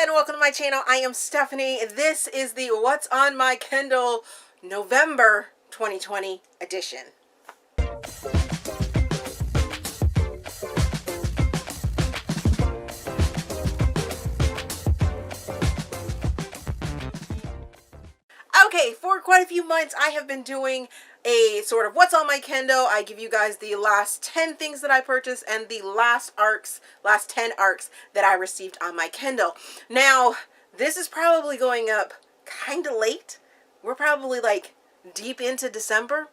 and welcome to my channel. I am Stephanie. This is the What's on My Kindle November 2020 edition. Okay, for quite a few months I have been doing a sort of what's on my Kindle. I give you guys the last 10 things that I purchased and the last 10 arcs that I received on my Kindle. Now, this is probably going up kind of late. We're probably like deep into December,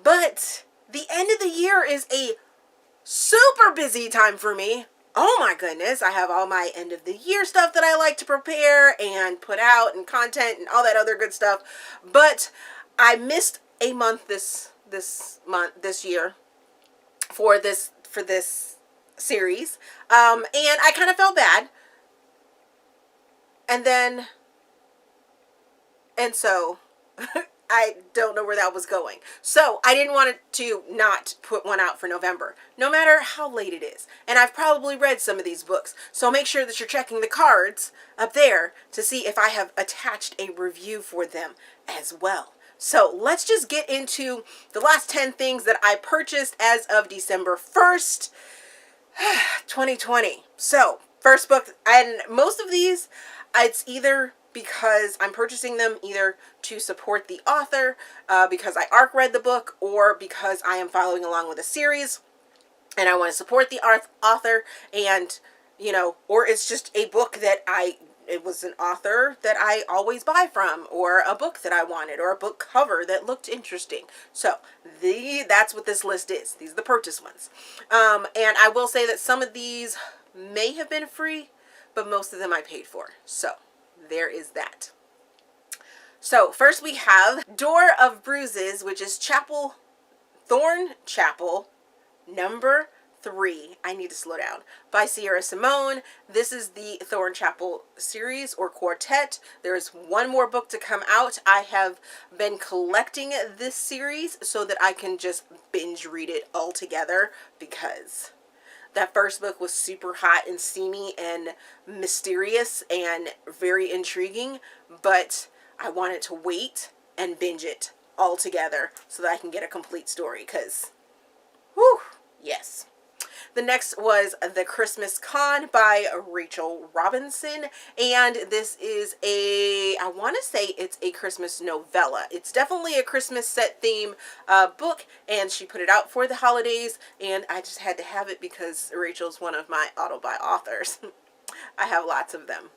but the end of the year is a super busy time for me. Oh my goodness, I have all my end of the year stuff that I like to prepare and put out and content and all that other good stuff. But I missed a month this year for this series. And I kind of felt bad. And so I don't know where that was going. So I didn't want to not put one out for November, no matter how late it is. And I've probably read some of these books. So make sure that you're checking the cards up there to see if I have attached a review for them as well. So let's just get into the last 10 things that I purchased as of December 1st, 2020. So first book, and most of these, it's either because I'm purchasing them either to support the author, because I arc read the book, or because I am following along with a series and I want to support the author, and or it's just a book that it was an author that I always buy from, or a book that I wanted, or a book cover that looked interesting. So that's what this list is. These are the purchase ones. And I will say that some of these may have been free, but most of them I paid for. So there is that. So first we have Door of Bruises, which is Thorn Chapel number 3. I need to slow down. By Simone. This is the Thorn Chapel series or quartet. There's one more book to come out. I have been collecting this series so that I can just binge read it all together, because that first book was super hot and steamy and mysterious and very intriguing, but I wanted to wait and binge it all together so that I can get a complete story, because, whew, yes. The next was The Christmas Con by Rachel Robinson, and this is I want to say it's a Christmas novella. It's definitely a Christmas set theme book, and she put it out for the holidays, and I just had to have it because Rachel's one of my auto-buy authors. I have lots of them.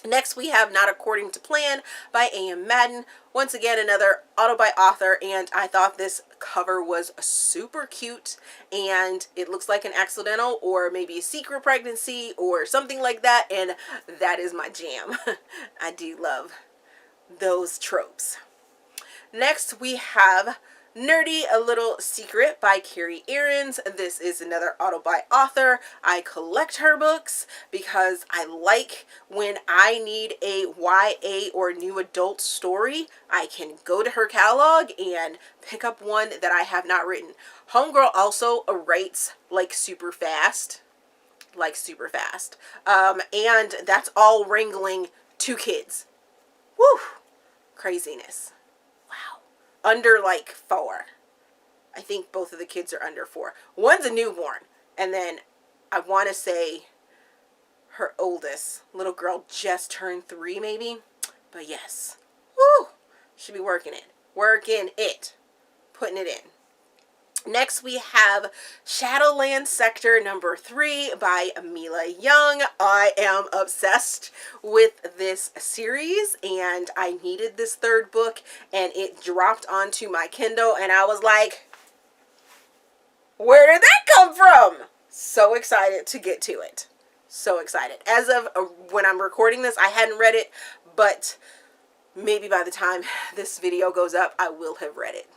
Next, we have Not According to Plan by A.M. Madden. Once again, another auto-buy author, and I thought this cover was super cute, and it looks like an accidental or maybe a secret pregnancy or something like that, and that is my jam. I do love those tropes. Next, we have Nerdy, A Little Secret by Carrie. This is another auto-buy author. I collect her books because I like when I need a YA or new adult story, I can go to her catalog and pick up one that I have not written. Homegirl also writes like super fast. And that's all wrangling 2 kids. Woo! Craziness. Under like 4. I think both of the kids are under 4. One's a newborn, and then I want to say her oldest little girl just turned 3 maybe. But yes, woo, should be working it, putting it in. Next, we have Shadowlands Sector number 3 by Mila. I am obsessed with this series, and I needed this 3rd book, and it dropped onto my Kindle, and I was like, where did that come from? So excited to get to it. So excited. As of when I'm recording this, I hadn't read it, but maybe by the time this video goes up, I will have read it.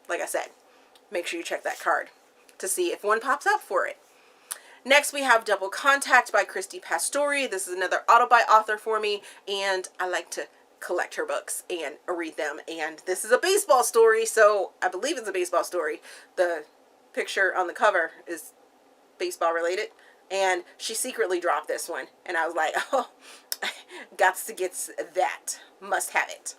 Like I said, make sure you check that card to see if one pops up for it. Next, we have Double Contact by Christy Pastore. This is another auto-buy author for me, and I like to collect her books and read them. And this is a baseball story, so I believe it's a baseball story. The picture on the cover is baseball related, and she secretly dropped this one, and I was like, oh, Gots to get that. Must have it.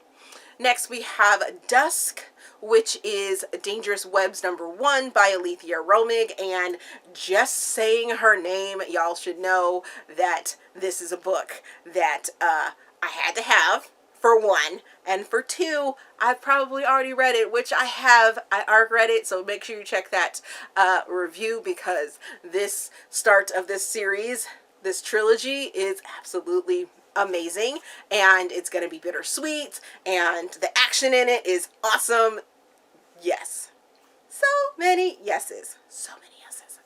Next we have Dusk, which is Dangerous Webs #1 by Aleatha Romig, and just saying her name, y'all should know that this is a book that I had to have, for one, and for two, I've probably already read it, which I have. I arc read it, so make sure you check that review, because this start of this series, this trilogy, is absolutely amazing, and it's going to be bittersweet, and the action in it is awesome. Yes. So many yeses. So many yeses.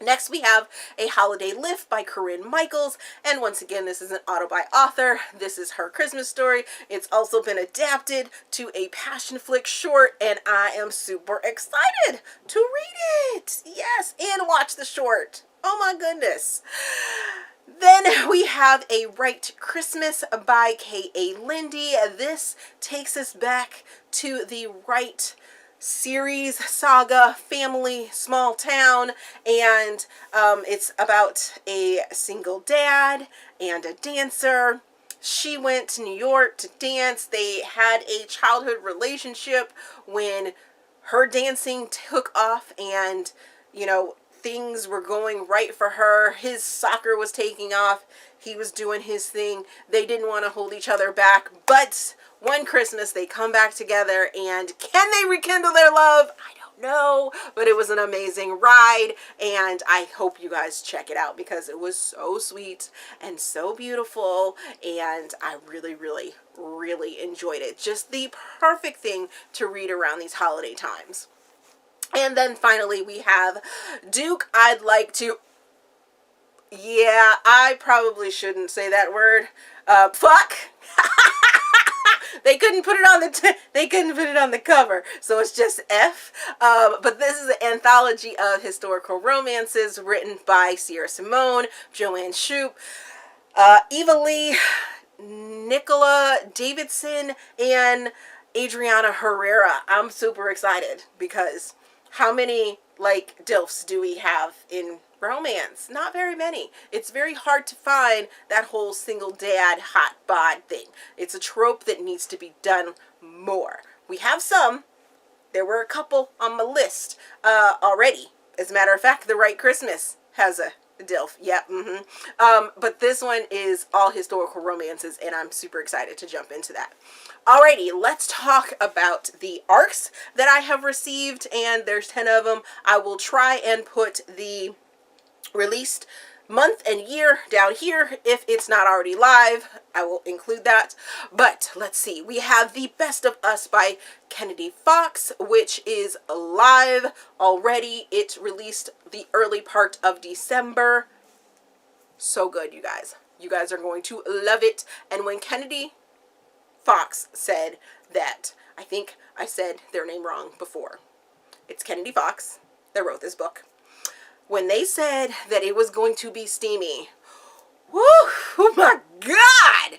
Next we have A Holiday Lift by Corinne Michaels, and once again, this is an auto by author. This is her Christmas story. It's also been adapted to a passion flick short, and I am super excited to read it. Yes, and watch the short. Oh my goodness. Then we have A Wright Christmas by K.A. Linde. This takes us back to the Wright series, saga, family, small town, and it's about a single dad and a dancer. She went to New York to dance. They had a childhood relationship when her dancing took off, and, you know, things were going right for her. His soccer was taking off. He was doing his thing. They didn't want to hold each other back. But one Christmas, they come back together, and can they rekindle their love? I don't know. But it was an amazing ride, and I hope you guys check it out, because it was so sweet and so beautiful, and I really, really, really enjoyed it. Just the perfect thing to read around these holiday times. And then finally we have Duke. I'd like to, yeah, I probably shouldn't say that word. Fuck. They couldn't put it on the cover, so it's just F. But this is an anthology of historical romances written by Simone, Joanne, Shupe, Eva Leigh, Nicola, Davidson, and Adriana Herrera. I'm super excited, because how many, like, DILFs do we have in romance? Not very many. It's very hard to find that whole single dad hot bod thing. It's a trope that needs to be done more. We have some. There were a couple on my list already. As a matter of fact, The Wright Christmas has a DILF. Yep. But this one is all historical romances, and I'm super excited to jump into that. Alrighty, let's talk about the arcs that I have received, and there's 10 of them. I will try and put the released month and year down here. If it's not already live, I will include that. But let's see. We have The Best of Us by Kennedy Fox, which is live already. It released the early part of December. So good, you guys. You guys are going to love it. And when Kennedy Fox said that, I think I said their name wrong before. It's Kennedy Fox that wrote this book. When they said that it was going to be steamy, woo, oh my God!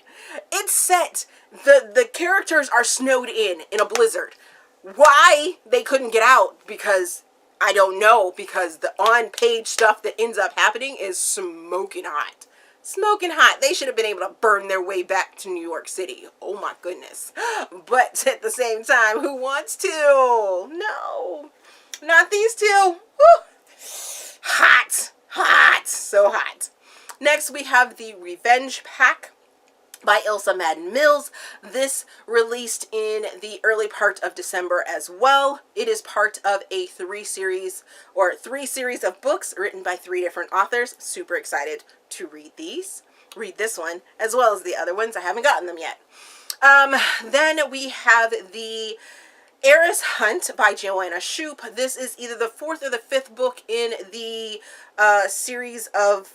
It's set, the characters are snowed in a blizzard. Why they couldn't get out, because I don't know, because the on-page stuff that ends up happening is smoking hot. Smoking hot. They should have been able to burn their way back to New York City. Oh my goodness. But at the same time, who wants to? No. Not these two. Woo. Hot. Hot. So hot. Next we have The Revenge Pack by Ilsa Madden Mills. This released in the early part of December as well. It is part of a three series of books written by 3 different authors. Super excited to read these. Read this one as well as the other ones. I haven't gotten them yet. Then we have The Heiress Hunt by Joanne Shupe. This is either the 4th or the 5th book in the series of,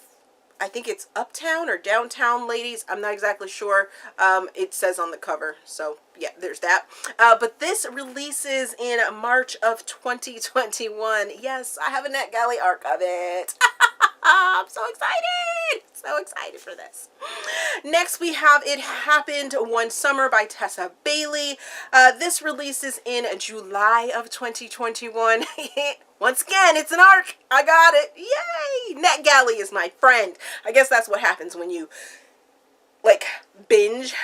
I think it's Uptown or Downtown Ladies. I'm not exactly sure. It says on the cover. So, yeah, there's that. But this releases in March of 2021. Yes, I have a NetGalley arc of it. I'm so excited. So excited for this. Next, we have It Happened One Summer by Tessa Bailey. This releases in July of 2021. Once again, it's an arc. I got it. Yay! NetGalley is my friend. I guess that's what happens when you like binge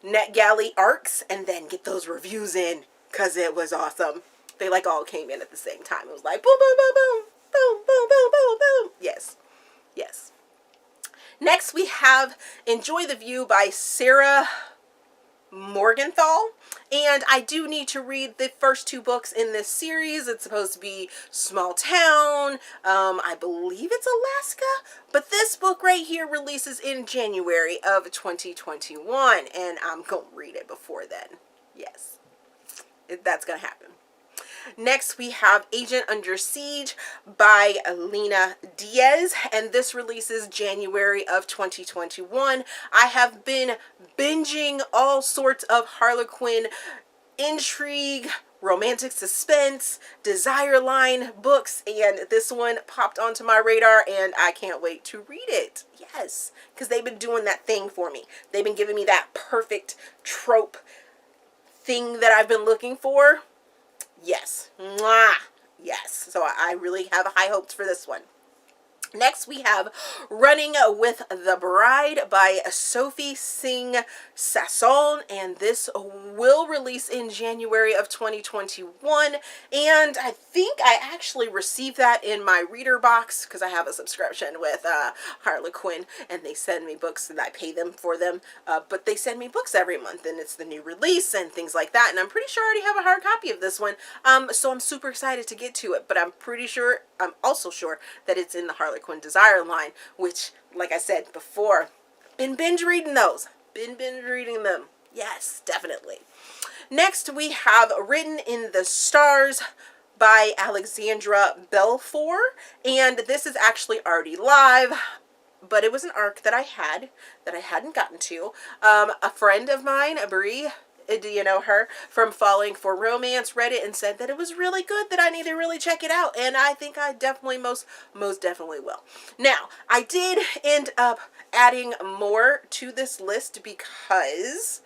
NetGalley arcs and then get those reviews in, because it was awesome. They like all came in at the same time. It was like boom, boom, boom, boom, boom, boom, boom, boom, boom. Yes, yes. Next we have Enjoy the View by Sarah Morgenthau, and I do need to read the first 2 books in this series. It's supposed to be small town, I believe it's Alaska, but this book right here releases in January of 2021, and I'm gonna read it before then. Yes, that's gonna happen. Next, we have Agent Under Siege by Lina Diaz, and this releases January of 2021. I have been binging all sorts of Harlequin intrigue, romantic suspense, desire line books, and this one popped onto my radar, and I can't wait to read it. Yes, because they've been doing that thing for me. They've been giving me that perfect trope thing that I've been looking for. Yes. Mwah. Yes. So I really have high hopes for this one. Next, we have Running with the Bride by Sophie Singh Sasson, and this will release in January of 2021, and I think I actually received that in my reader box, because I have a subscription with Harlequin, and they send me books, and I pay them for them, but they send me books every month, and it's the new release, and things like that, and I'm pretty sure I already have a hard copy of this one, so I'm super excited to get to it, but I'm also sure that it's in the Harlequin Desire line, which, like I said before, been binge reading those. Been binge reading them. Yes, definitely. Next, we have Written in the Stars by Alexandra Belfour, and this is actually already live, but it was an arc that I hadn't gotten to. A friend of mine, Brie, do you know her, from Falling for Romance, read it and said that it was really good, that I need to really check it out, and I think I definitely most definitely will. Now, I did end up adding more to this list because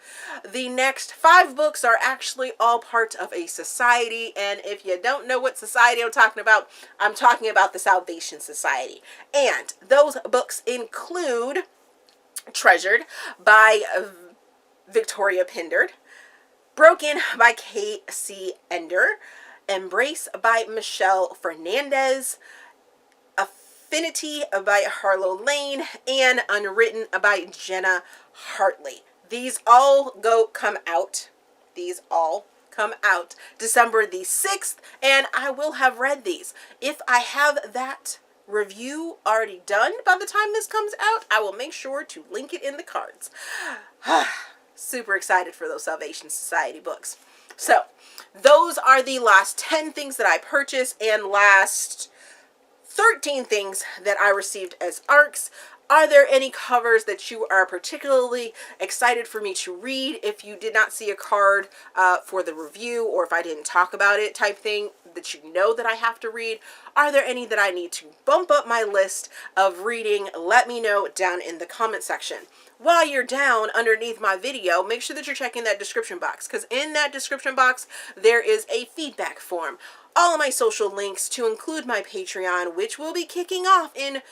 the next 5 books are actually all part of a society, and if you don't know what society I'm talking about the Salvation Society, and those books include Treasured by Victoria Pindard, Broken by K.C. Ender, Embrace by Michelle Fernandez, Affinity by Harlow Lane, and Unwritten by Jenna Hartley. These all come out December the 6th, and I will have read these. If I have that review already done by the time this comes out, I will make sure to link it in the cards. Super excited for those Salvation Society books. So, those are the last 10 things that I purchased and last 13 things that I received as ARCs. Are there any covers that you are particularly excited for me to read? If you did not see a card for the review, or if I didn't talk about it type thing that you know that I have to read, are there any that I need to bump up my list of reading? Let me know down in the comment section. While you're down underneath my video, make sure that you're checking that description box, because in that description box there is a feedback form. All of my social links, to include my Patreon, which will be kicking off in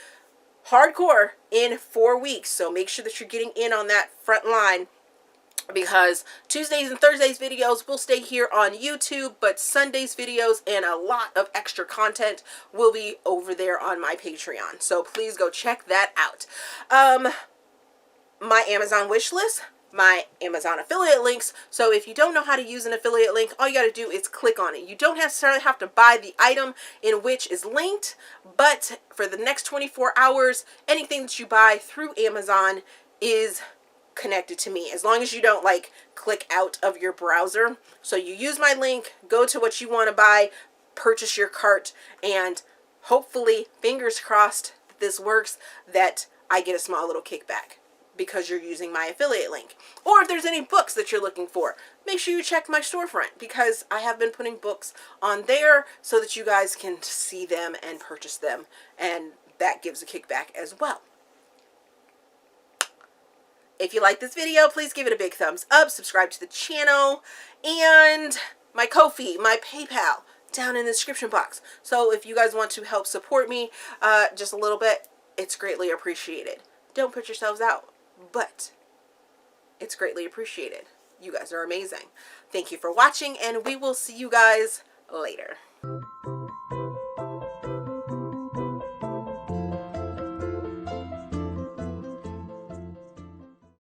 hardcore in 4 weeks, so make sure that you're getting in on that front line, because Tuesdays and Thursdays videos will stay here on YouTube, but Sundays videos and a lot of extra content will be over there on my Patreon, so please go check that out. My Amazon wish list, my Amazon affiliate links. So if you don't know how to use an affiliate link, all you got to do is click on it. You don't necessarily have to buy the item in which is linked, but for the next 24 hours, anything that you buy through Amazon is connected to me, as long as you don't like click out of your browser. So you use my link, go to what you want to buy, purchase your cart, and hopefully, fingers crossed that this works, that I get a small little kickback because you're using my affiliate link. Or if there's any books that you're looking for, make sure you check my storefront, because I have been putting books on there so that you guys can see them and purchase them, and that gives a kickback as well. If you like this video, please give it a big thumbs up, subscribe to the channel, and my Ko-fi, my PayPal, down in the description box. So if you guys want to help support me just a little bit, it's greatly appreciated. Don't put yourselves out, but It's greatly appreciated. You guys are amazing. Thank you for watching, and we will see you guys later.